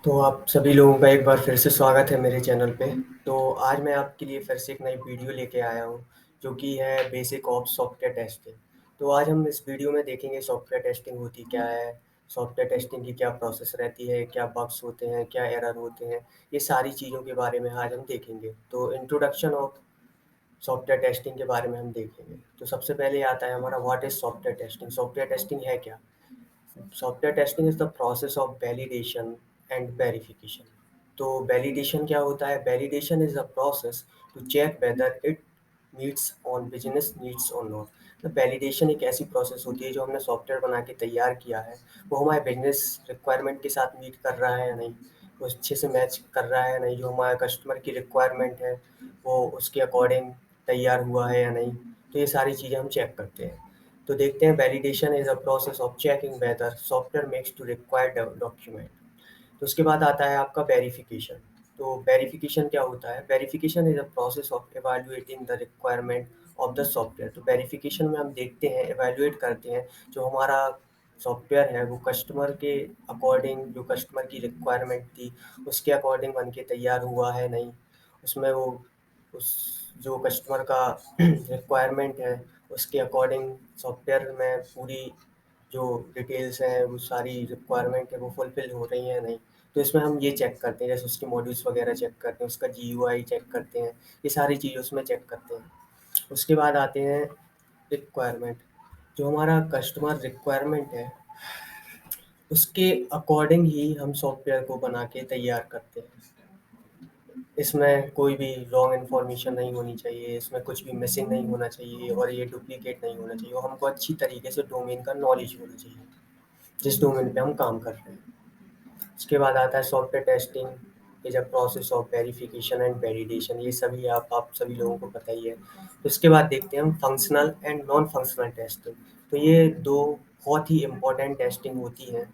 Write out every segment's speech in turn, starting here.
तो आप सभी लोगों का एक बार फिर से स्वागत है मेरे चैनल पे। तो आज मैं आपके लिए फिर से एक नई वीडियो लेके आया हूँ, जो कि है बेसिक ऑफ सॉफ्टवेयर टेस्टिंग। तो आज हम इस वीडियो में देखेंगे सॉफ्टवेयर टेस्टिंग होती क्या है, सॉफ्टवेयर टेस्टिंग की क्या प्रोसेस रहती है, क्या बग्स होते हैं, क्या एरर होते हैं, ये सारी चीज़ों के बारे में आज हम देखेंगे। तो इंट्रोडक्शन ऑफ सॉफ्टवेयर टेस्टिंग के बारे में हम देखेंगे। तो सबसे पहले आता है हमारा what is software testing. Software testing है क्या? Software testing is the process of validation and verification. तो वैलिडेशन क्या होता है? Validation is a process to check whether it meets on business needs और नॉट। तो वैलिडेशन एक ऐसी प्रोसेस होती है जो हमने सॉफ्टवेयर बना के तैयार किया है, वो हमारे बिजनेस रिक्वायरमेंट के साथ मीट कर रहा है या नहीं, वो अच्छे से मैच कर रहा है या नहीं, जो हमारे कस्टमर की रिक्वायरमेंट है वो उसके अकॉर्डिंग तैयार हुआ है या नहीं। तो ये सारी चीज़ें हम चेक करते हैं। तो देखते हैं, validation is a process of checking whether software makes to required document. तो उसके बाद आता है आपका वेरिफिकेशन। तो वेरिफिकेशन क्या होता है? Verification is a process of evaluating the requirement of the software. तो वेरिफिकेशन में हम देखते हैं, इवैल्यूएट करते हैं जो हमारा सॉफ्टवेयर है वो कस्टमर के अकॉर्डिंग, जो कस्टमर की रिक्वायरमेंट थी उसके अकॉर्डिंग बन के तैयार हुआ है नहीं, उसमें वो उस जो कस्टमर का रिक्वायरमेंट है उसके अकॉर्डिंग सॉफ्टवेयर में पूरी जो डिटेल्स हैं, वो सारी रिक्वायरमेंट है वो फुलफिल हो रही हैं नहीं। तो इसमें हम ये चेक करते हैं, जैसे उसके मॉड्यूल्स वगैरह चेक करते हैं, उसका जीयूआई चेक करते हैं, ये सारी चीज़ें उसमें चेक करते हैं। उसके बाद आते हैं रिक्वायरमेंट। जो हमारा कस्टमर रिक्वायरमेंट है उसके अकॉर्डिंग ही हम सॉफ्टवेयर को बना के तैयार करते हैं। इसमें कोई भी रॉन्ग इन्फॉर्मेशन नहीं होनी चाहिए, इसमें कुछ भी मिसिंग नहीं होना चाहिए और ये डुप्लीकेट नहीं होना चाहिए, और हमको अच्छी तरीके से डोमेन का नॉलेज होना चाहिए जिस डोमेन पे हम काम कर रहे हैं। उसके बाद आता है software testing is a process of verification and validation. ये सभी आप सभी लोगों को पता ही है। तो इसके बाद देखते हैं हम functional and non functional testing. तो ये दो बहुत ही इम्पोर्टेंट टेस्टिंग होती हैं।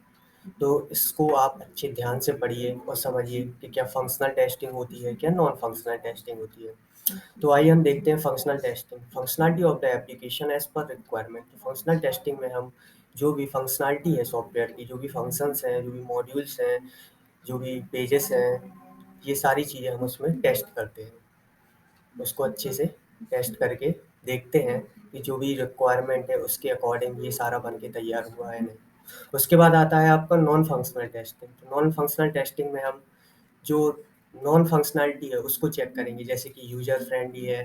तो इसको आप अच्छे ध्यान से पढ़िए और समझिए कि क्या फंक्शनल टेस्टिंग होती है, क्या नॉन फंक्शनल टेस्टिंग होती है। तो आइए हम देखते हैं functional testing. Functionality of the application as per requirement. तो फंक्शनल टेस्टिंग में हम जो भी फंक्शनलिटी है सॉफ्टवेयर की, जो भी फंक्शंस हैं, जो भी मॉड्यूल्स हैं, जो भी पेजेस हैं, ये सारी चीज़ें हम उसमें टेस्ट करते हैं। उसको अच्छे से टेस्ट करके देखते हैं कि जो भी रिक्वायरमेंट है उसके अकॉर्डिंग ये सारा बन के तैयार हुआ है नहीं। उसके बाद आता है आपका नॉन फंक्शनल टेस्टिंग। तो नॉन फंक्शनल टेस्टिंग में हम जो नॉन फंक्शनैलिटी है उसको चेक करेंगे, जैसे कि यूज़र फ्रेंडली है,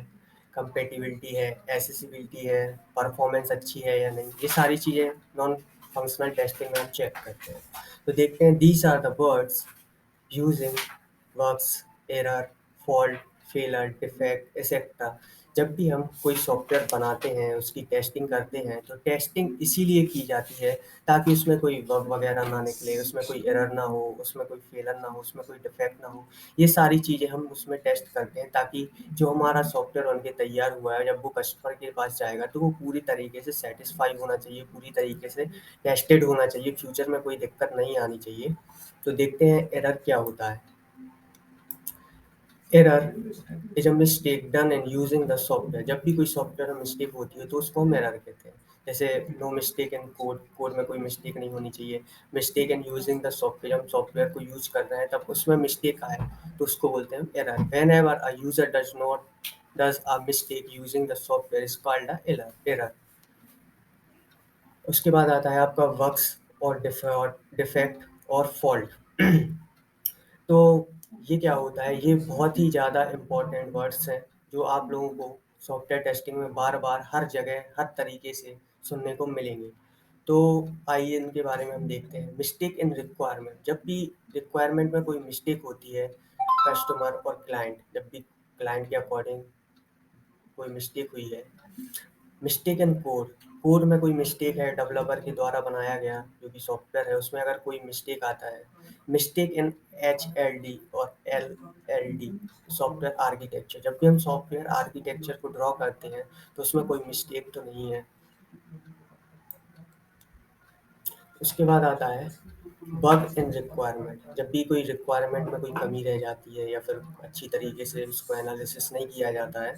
कंपैटिबिलिटी है, एक्सेसिबिलिटी है, परफॉर्मेंस अच्छी है या नहीं, ये सारी चीज़ें नॉन फंक्शनल टेस्टिंग में हम चेक करते हैं। तो देखते हैं, these are the words using works, error, fault, failure, defect etcetera. जब भी हम कोई सॉफ्टवेयर बनाते हैं, उसकी टेस्टिंग करते हैं, तो टेस्टिंग इसीलिए की जाती है ताकि उसमें कोई बग वगैरह ना निकले, उसमें कोई एरर ना हो, उसमें कोई फेलर ना हो, उसमें कोई डिफेक्ट ना हो। ये सारी चीज़ें हम उसमें टेस्ट करते हैं ताकि जो हमारा सॉफ्टवेयर बन के तैयार हुआ है जब वो कस्टमर के पास जाएगा तो वो पूरी तरीके से सेटिस्फाई होना चाहिए, पूरी तरीके से टेस्टेड होना चाहिए, फ्यूचर में कोई दिक्कत नहीं आनी चाहिए। तो देखते हैं एरर क्या होता है। Error is a mistake done in using the software. जब भी कोई सॉफ्टवेयर में मिस्टेक होती है तो उसको हम एरर कहते हैं। जैसे no mistake in code, code में कोई मिस्टेक नहीं होनी चाहिए। Mistake in using the software, हम सॉफ्टवेयर को यूज कर रहे हैं तब उसमें मिस्टेक आए तो उसको बोलते हैं error. When ever a user does a mistake using the software is called a error. उसके बाद आता है आपका वर्क्स और डिफेक्ट और फॉल्ट। तो ये क्या होता है? ये बहुत ही ज़्यादा इम्पोर्टेंट वर्ड्स हैं जो आप लोगों को सॉफ्टवेयर टेस्टिंग में बार-बार, हर जगह, हर तरीके से सुनने को मिलेंगे। तो आइए इनके बारे में हम देखते हैं। Mistake in requirement. जब भी रिक्वायरमेंट में कोई मिस्टेक होती है, कस्टमर और क्लाइंट, जब भी क्लाइंट के अकॉर्डिंग कोई मिस्टेक हुई है। Mistake in code. कोड में कोई मिस्टेक है, डेवलपर के द्वारा बनाया गया जो भी सॉफ्टवेयर है उसमें अगर कोई मिस्टेक आता है। मिस्टेक इन HLD और LLD, सॉफ्टवेयर आर्किटेक्चर। जब भी हम सॉफ्टवेयर आर्किटेक्चर को ड्रॉ करते हैं तो उसमें कोई मिस्टेक तो नहीं है। उसके बाद आता है बग इन रिक्वायरमेंट। जब भी कोई रिक्वायरमेंट में कोई कमी रह जाती है या फिर अच्छी तरीके से उसको एनालिसिस नहीं किया जाता है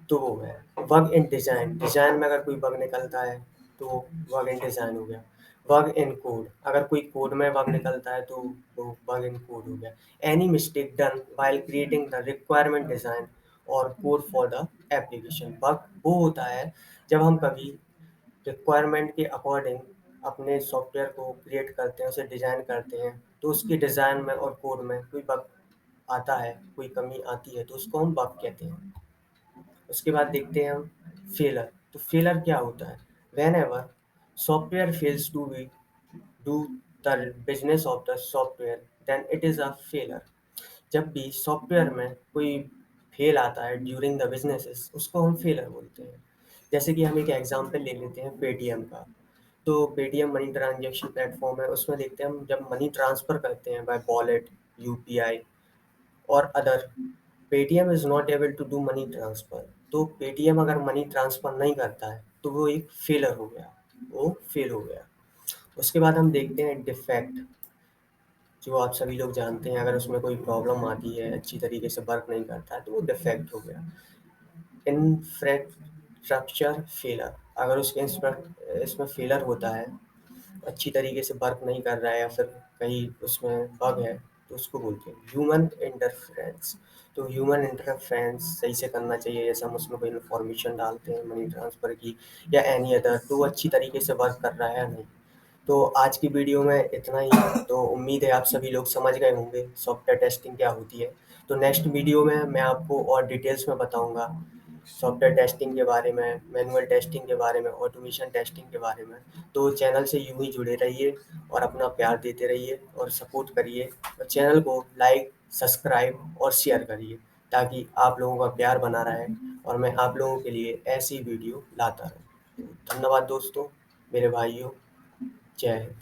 तो वो है। Bug in design. डिज़ाइन में अगर कोई बग निकलता है तो वो बग इन डिज़ाइन हो गया। बग इन कोड, अगर कोई कोड में बग निकलता है तो वो बग इन कोड हो गया। Any mistake done while creating the requirement design और code for the application. Bug वो होता है जब हम कभी रिक्वायरमेंट के अकॉर्डिंग अपने सॉफ्टवेयर को क्रिएट करते हैं, उसे डिज़ाइन करते हैं, तो उसकी डिज़ाइन में और कोड में कोई बग आता है, कोई कमी आती है, तो उसको हम बग कहते हैं। उसके बाद देखते हैं हम फेलर। तो फेलर क्या होता है? Whenever software fails to be do the business of the software then it is a failure. जब भी सॉफ्टवेयर में कोई फेल आता है ड्यूरिंग द बिजनेसेस, उसको हम फेलर बोलते हैं। जैसे कि हम एक एग्जांपल ले लेते हैं पेटीएम का। तो पेटीएम मनी ट्रांजैक्शन प्लेटफॉर्म है, उसमें देखते हैं हम जब मनी ट्रांसफ़र करते हैं बाय वॉलेट, यूपीआई और other, Paytm is not able to do money transfer. तो पेटीएम अगर मनी ट्रांसफ़र नहीं करता है तो वो एक फेलर हो गया, वो फेल हो गया। उसके बाद हम देखते हैं डिफेक्ट, जो आप सभी लोग जानते हैं, अगर उसमें कोई प्रॉब्लम आती है, अच्छी तरीके से वर्क नहीं करता है, तो वो डिफेक्ट हो गया। इंफ्रास्ट्रक्चर फेलर, अगर उसके इसमें फेलर होता है, अच्छी तरीके से वर्क नहीं कर रहा है या फिर कहीं उसमें बग है, तो उसको बोलते हैं ह्यूमन इंटरफेरेंस। तो ह्यूमन इंटरफेरेंस सही से करना चाहिए, जैसे हम उसमें कोई इन्फॉर्मेशन डालते हैं मनी ट्रांसफ़र की या एनी अदर, तो वो अच्छी तरीके से वर्क कर रहा है या नहीं। तो आज की वीडियो में इतना ही है। तो उम्मीद है आप सभी लोग समझ गए होंगे सॉफ्टवेयर टेस्टिंग क्या होती है। तो नेक्स्ट वीडियो में मैं आपको और डिटेल्स में बताऊंगा सॉफ्टवेयर टेस्टिंग के बारे में, मैनुअल टेस्टिंग के बारे में, ऑटोमेशन टेस्टिंग के बारे में। तो चैनल से यूं ही जुड़े रहिए और अपना प्यार देते रहिए और सपोर्ट करिए, और चैनल को लाइक, सब्सक्राइब और शेयर करिए, ताकि आप लोगों का प्यार बना रहे और मैं आप लोगों के लिए ऐसी वीडियो लाता रहूँ। तो धन्यवाद दोस्तों, मेरे भाइयों, जय हिंद।